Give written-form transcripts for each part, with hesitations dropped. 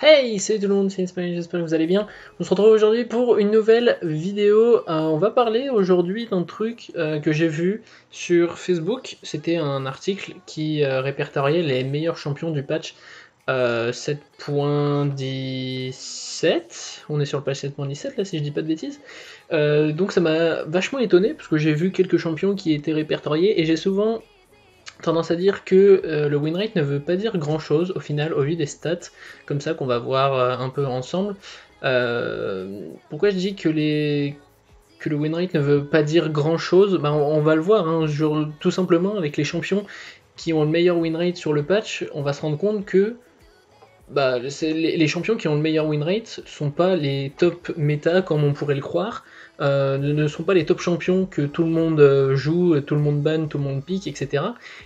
Hey, salut tout le monde, c'est Ismaël, j'espère que vous allez bien. On se retrouve aujourd'hui pour une nouvelle vidéo. On va parler aujourd'hui d'un truc que j'ai vu sur Facebook. C'était un article qui répertoriait les meilleurs champions du patch 7.17. On est sur le patch 7.17 là, si je dis pas de bêtises. Donc ça m'a vachement étonné parce que j'ai vu quelques champions qui étaient répertoriés et j'ai souvent tendance à dire que le win rate ne veut pas dire grand chose au final au vu des stats comme ça qu'on va voir un peu ensemble. Pourquoi je dis que le win rate ne veut pas dire grand chose, on va le voir, hein, tout simplement avec les champions qui ont le meilleur win rate sur le patch, on va se rendre compte que les champions qui ont le meilleur win rate sont pas les top méta comme on pourrait le croire, ne sont pas les top champions que tout le monde joue, tout le monde ban, tout le monde pique, etc.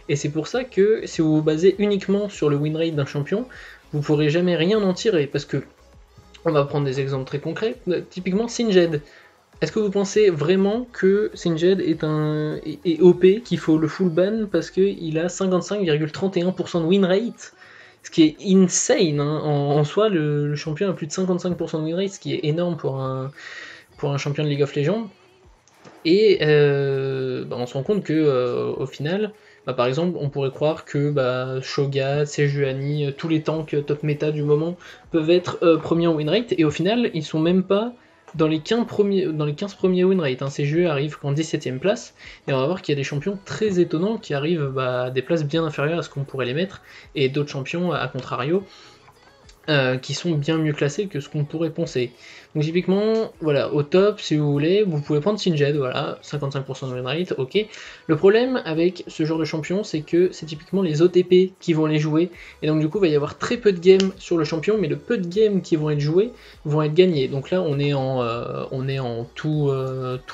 Et c'est pour ça que si vous vous basez uniquement sur le win rate d'un champion, vous pourrez jamais rien en tirer, parce que on va prendre des exemples très concrets, typiquement Singed. Est-ce que vous pensez vraiment que Singed est OP, qu'il faut le full ban parce qu'il a 55,31% de win rate? Ce qui est insane, hein. En soi, le champion a plus de 55% de win rate, ce qui est énorme pour un champion de League of Legends. Et on se rend compte que au final, par exemple, on pourrait croire que Shogat, Sejuani, tous les tanks top méta du moment peuvent être premiers en win rate, et au final, ils sont même pas dans les 15 premiers win rate. Hein. Ces jeux arrivent qu'en 17ème place, et on va voir qu'il y a des champions très étonnants qui arrivent à des places bien inférieures à ce qu'on pourrait les mettre, et d'autres champions, à contrario, qui sont bien mieux classés que ce qu'on pourrait penser. Donc typiquement, voilà, au top, si vous voulez, vous pouvez prendre Singed, voilà, 55% de win rate, ok. Le problème avec ce genre de champion, c'est que c'est typiquement les OTP qui vont les jouer, et donc du coup, il va y avoir très peu de games sur le champion, mais le peu de games qui vont être joués vont être gagnés. Donc là, on est en tous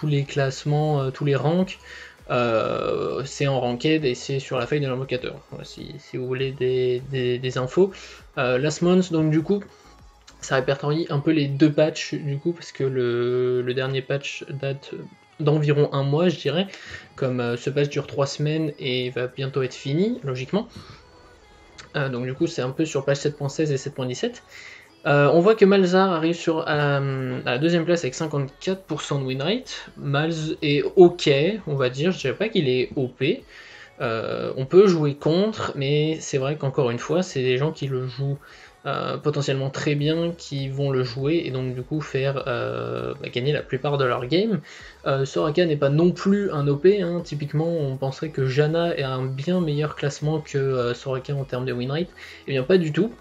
les classements, tous les ranks. C'est en ranked et c'est sur la feuille de l'invocateur. Voilà, si vous voulez des infos. Last month, donc du coup, ça répertorie un peu les deux patchs du coup, parce que le dernier patch date d'environ un mois, je dirais. Comme ce patch dure 3 semaines et va bientôt être fini, logiquement. Donc du coup, c'est un peu sur patch 7.16 et 7.17. On voit que Malzahar arrive à la deuxième place avec 54% de win rate. Malz est ok, on va dire, je dirais pas qu'il est OP. On peut jouer contre, mais c'est vrai qu'encore une fois, c'est des gens qui le jouent potentiellement très bien qui vont le jouer et donc du coup faire gagner la plupart de leur game. Soraka n'est pas non plus un OP, hein. Typiquement on penserait que Janna a un bien meilleur classement que Soraka en termes de win rate, et bien pas du tout.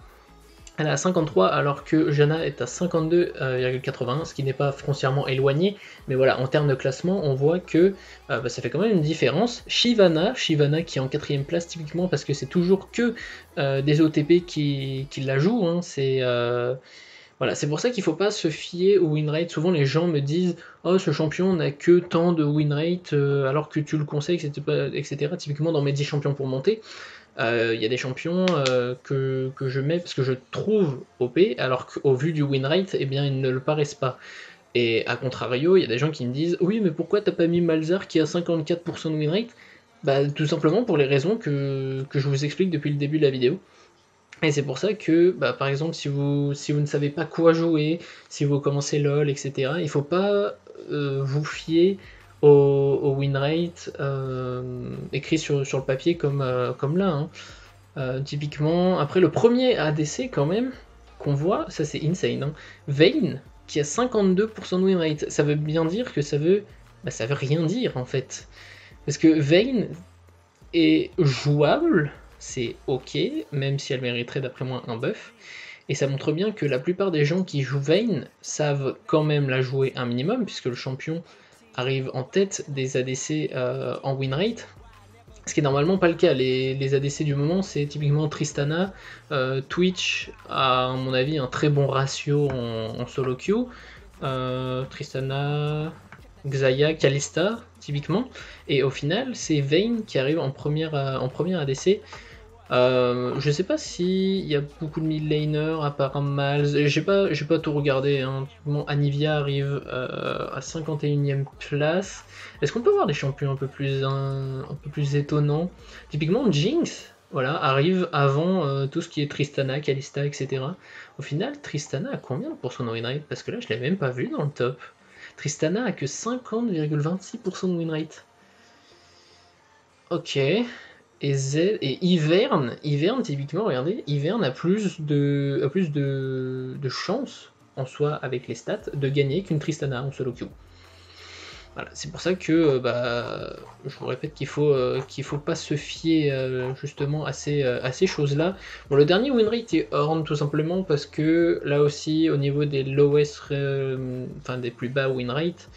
Elle est à 53 alors que Janna est à 52,81, ce qui n'est pas foncièrement éloigné, mais voilà, en termes de classement, on voit que ça fait quand même une différence. Shyvana qui est en 4ème place typiquement parce que c'est toujours que des OTP qui la jouent, hein. Voilà, c'est pour ça qu'il ne faut pas se fier au win rate. Souvent les gens me disent « Oh, ce champion n'a que tant de win rate alors que tu le conseilles, etc. » Typiquement dans mes 10 champions pour monter, il y a des champions que je mets parce que je trouve OP, alors qu'au vu du win rate, eh bien, ils ne le paraissent pas. Et à contrario, il y a des gens qui me disent « Oui, mais pourquoi t'as pas mis Malzahar qui a 54% de win rate ?» Tout simplement pour les raisons que je vous explique depuis le début de la vidéo. Et c'est pour ça que, par exemple, si vous ne savez pas quoi jouer, si vous commencez LoL, etc., il ne faut pas vous fier au win rate écrit sur le papier comme là. Hein. Typiquement, après le premier ADC quand même, qu'on voit, ça c'est insane. Hein. Vayne, qui a 52% de win rate, ça veut bien dire que ça veut rien dire en fait. Parce que Vayne est jouable, c'est ok, même si elle mériterait d'après moi un buff, et ça montre bien que la plupart des gens qui jouent Vayne savent quand même la jouer un minimum, puisque le champion arrive en tête des ADC en win rate, ce qui est normalement pas le cas. Les ADC du moment, c'est typiquement Tristana, Twitch a à mon avis un très bon ratio en solo queue, Tristana, Xayah, Kalista, typiquement, et au final, c'est Vayne qui arrive en première ADC. Je sais pas s'il y a beaucoup de mid laners à part Malz, j'ai pas tout regardé, hein. Anivia arrive à 51ème place. Est-ce qu'on peut voir des champions un peu plus étonnants? Typiquement Jinx voilà, arrive avant tout ce qui est Tristana, Kalista, etc. Au final, Tristana a combien pour son win rate? Parce que là, je l'ai même pas vu dans le top. Tristana a que 50,26% de win rate. Ok. Et Ivern, typiquement, regardez, Ivern a plus de chances, en soi, avec les stats, de gagner qu'une Tristana en solo queue. Voilà, c'est pour ça que je vous répète qu'il faut pas se fier justement à ces choses-là. Bon, le dernier win rate est Horn tout simplement parce que là aussi au niveau des lowest, enfin des plus bas win rate,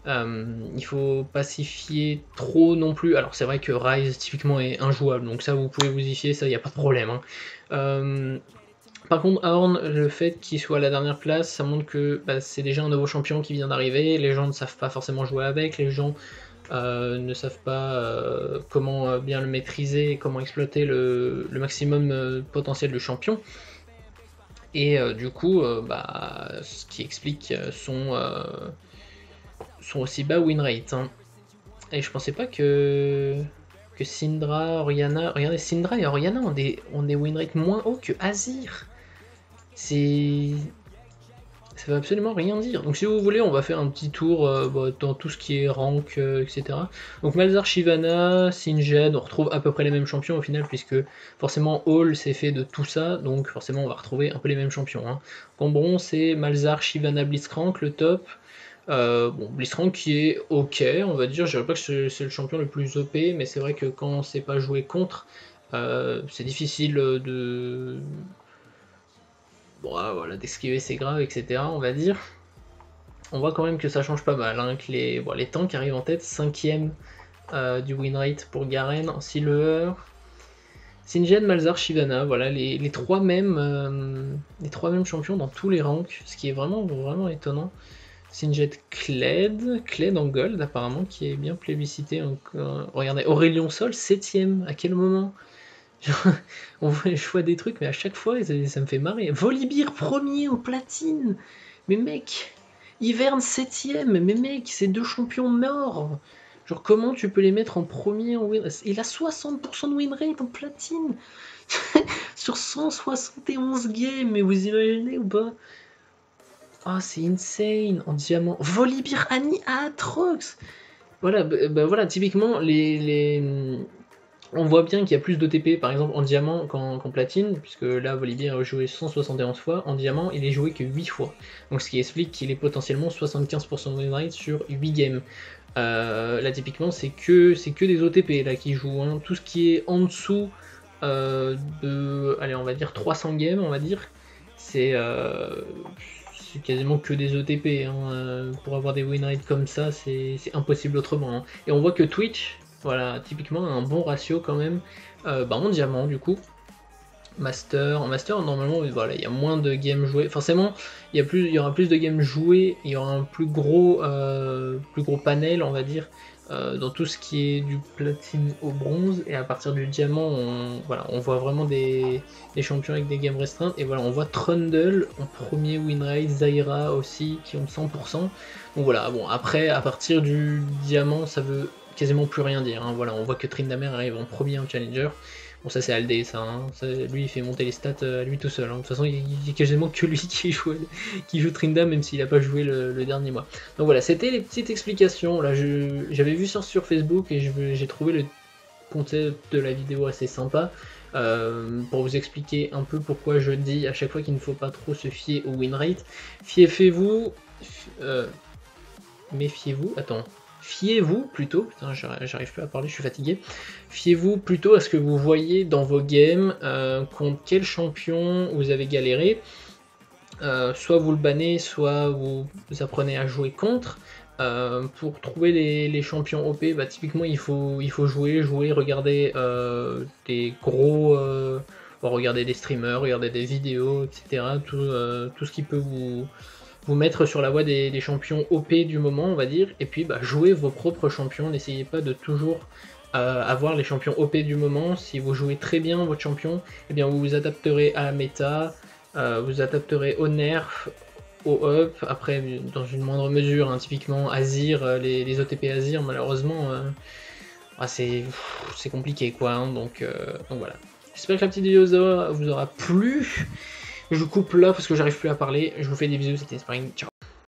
il faut pas s'y fier trop non plus. Alors c'est vrai que Rise typiquement est injouable, donc ça vous pouvez vous y fier, ça y a pas de problème. Hein. Par contre, Horn, le fait qu'il soit à la dernière place, ça montre que c'est déjà un nouveau champion qui vient d'arriver, les gens ne savent pas forcément jouer avec, les gens ne savent pas comment bien le maîtriser, comment exploiter le maximum potentiel du champion. Et du coup, ce qui explique son aussi bas win rate. Hein. Et je pensais pas que Syndra, Orianna... Regardez, Syndra et Orianna ont des win rates moins hauts que Azir. Ça veut absolument rien dire. Donc si vous voulez, on va faire un petit tour dans tout ce qui est rank, etc. Donc Malzar, Shyvana, Singed, on retrouve à peu près les mêmes champions au final, puisque forcément Hall c'est fait de tout ça, donc forcément on va retrouver un peu les mêmes champions. Hein. En bronze, c'est Malzar, Shyvana, Blitzcrank, le top. Blitzcrank qui est ok, on va dire. Je dirais pas que c'est le champion le plus OP, mais c'est vrai que quand on sait pas jouer contre, c'est difficile de voilà, d'esquiver ses graves, etc. On va dire. On voit quand même que ça change pas mal, hein, que les tanks arrivent en tête, 5ème du win rate pour Garen, en Silver. Singed, Malzar, Shyvana, voilà, les trois mêmes champions dans tous les ranks, ce qui est vraiment, vraiment étonnant. Singed, Kled en gold apparemment, qui est bien plébiscité. Regardez, Aurelion Sol, 7ème, à quel moment? On voit les choix des trucs, mais à chaque fois, ça me fait marrer. Volibear, premier en platine. Mais mec, Ivern, 7ème. Mais mec, c'est deux champions morts. Genre, comment tu peux les mettre en premier en win rate? Il a 60% de win rate en platine. Sur 171 games, mais vous imaginez ou pas? Ah, c'est insane. En diamant. Volibear, Annie, Aatrox. Voilà, voilà, typiquement, on voit bien qu'il y a plus d'OTP par exemple en diamant qu'en platine, puisque là Volibear a joué 171 fois, en diamant il est joué que 8 fois. Donc ce qui explique qu'il est potentiellement 75% de win rate sur 8 games. Là typiquement c'est que des OTP là qui jouent. Hein. Tout ce qui est en dessous de, allez on va dire 300 games, on va dire, c'est quasiment que des OTP. Hein. Pour avoir des win rates comme ça, c'est impossible autrement. Hein. Et on voit que Twitch, voilà, typiquement un bon ratio quand même en diamant du coup. En master normalement voilà, il y a moins de games joués. Forcément il y aura plus de games joués, il y aura un plus gros panel on va dire dans tout ce qui est du platine au bronze, et à partir du diamant on voit vraiment des champions avec des games restreintes, et voilà on voit Trundle en premier win rate, Zyra aussi qui ont 100%. Donc voilà, bon après à partir du diamant ça veut quasiment plus rien dire. Hein. Voilà, on voit que Tryndamere arrive en premier en challenger. Bon, ça c'est Aldé, ça, hein. Lui il fait monter les stats lui tout seul. Hein. De toute façon, il y a quasiment que lui qui joue Tryndam, même s'il n'a pas joué le dernier mois. Donc voilà, c'était les petites explications. Là, j'avais vu ça sur Facebook et j'ai trouvé le concept de la vidéo assez sympa. Pour vous expliquer un peu pourquoi je dis à chaque fois qu'il ne faut pas trop se fier au win rate. Fiez-vous plutôt, putain j'arrive plus à parler, je suis fatigué. Fiez-vous plutôt à ce que vous voyez dans vos games, contre quel champion vous avez galéré. Soit vous le bannez, soit vous apprenez à jouer contre. Pour trouver les champions OP, typiquement il faut jouer, regarder des gros... regarder des streamers, regarder des vidéos, etc. Tout ce qui peut vous mettre sur la voie des champions OP du moment, on va dire, et puis jouez vos propres champions, n'essayez pas de toujours avoir les champions OP du moment. Si vous jouez très bien votre champion, eh bien vous vous adapterez à la méta, vous adapterez au nerf, au up, après dans une moindre mesure, hein, typiquement Azir, les OTP Azir malheureusement c'est compliqué quoi, hein, donc voilà. J'espère que la petite vidéo vous aura plu. Je coupe là parce que j'arrive plus à parler. Je vous fais des bisous, c'était Spring. Ciao.